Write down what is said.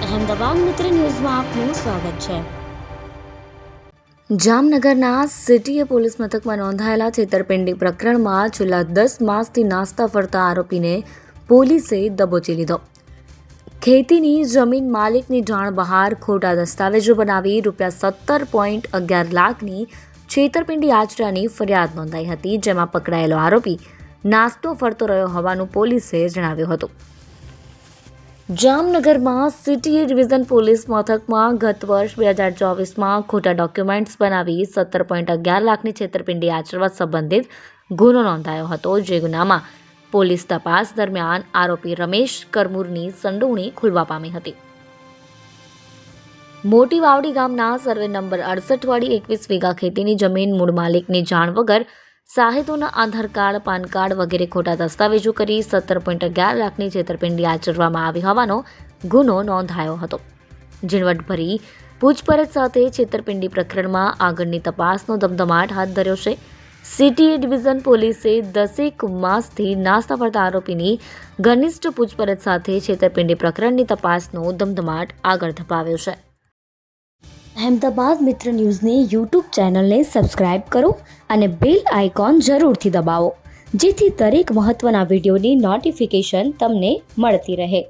અહેમદાબાદ મિત્ર ન્યૂઝમાં આપનું સ્વાગત છે। જામનગરના સિટીએ પોલીસ મથકમાં નોંધાયેલા છેતરપિંડી પ્રકરણમાં છેલ્લા 10 માસથી નાસ્તા ફરતા આરોપીને પોલીસે દબોચી લીધો। ખેતીની જમીન માલિકની જાણ બહાર ખોટા દસ્તાવેજો બનાવી ₹17.11 લાખની છેતરપિંડી આચરાની ફરિયાદ નોંધાઈ હતી, જેમાં પકડાયેલો આરોપી નાસ્તો ફરતો રહ્યો હોવાનું પોલીસે જણાવ્યું હતું। જામનગરમાં સિટી ડિવિઝન પોલીસ મથકમાં ગત વર્ષ 2024માં ખોટા ડોક્યુમેન્ટ્સ બનાવી ₹17.11 લાખની છેતરપિંડી આચરવા સંબંધિત ગુનો નોંધાયો હતો, જે ગુનામાં પોલીસ તપાસ દરમિયાન આરોપી રમેશ કરમુરની સંડોવણી ખુલવા પામી હતી। મોટી વાવડી ગામના સર્વે નંબર 68 વાળી 21 વીઘા ખેતીની જમીન મૂળ માલિકની જાણ વગર સાહિત્યોના આધાર કાર્ડ, પાન કાર્ડ વગેરે ખોટા દસ્તાવેજો કરી ₹17.11 લાખની છેતરપિંડી આચરવામાં આવી હોવાનો ગુનો નોંધાયો હતો। ઝીણવટભરી પૂછપરછ સાથે છેતરપિંડી પ્રકરણમાં આગળની તપાસનો ધમધમાટ હાથ ધર્યો છે। સિટી ડિવિઝન પોલીસે 10 માસથી નાસ્તા ફરતા આરોપીની ઘનિષ્ઠ પૂછપરછ સાથે છેતરપિંડી પ્રકરણની તપાસનો ધમધમાટ આગળ ધપાવ્યો છે। અહેમદાબાદ મિત્ર ન્યૂઝની યુટ્યુબ ચેનલને સબસ્ક્રાઇબ કરો અને બેલ આઇકોન જરૂરથી દબાવો, જેથી દરેક મહત્વના વિડીયોની નોટિફિકેશન તમને મળતી રહે।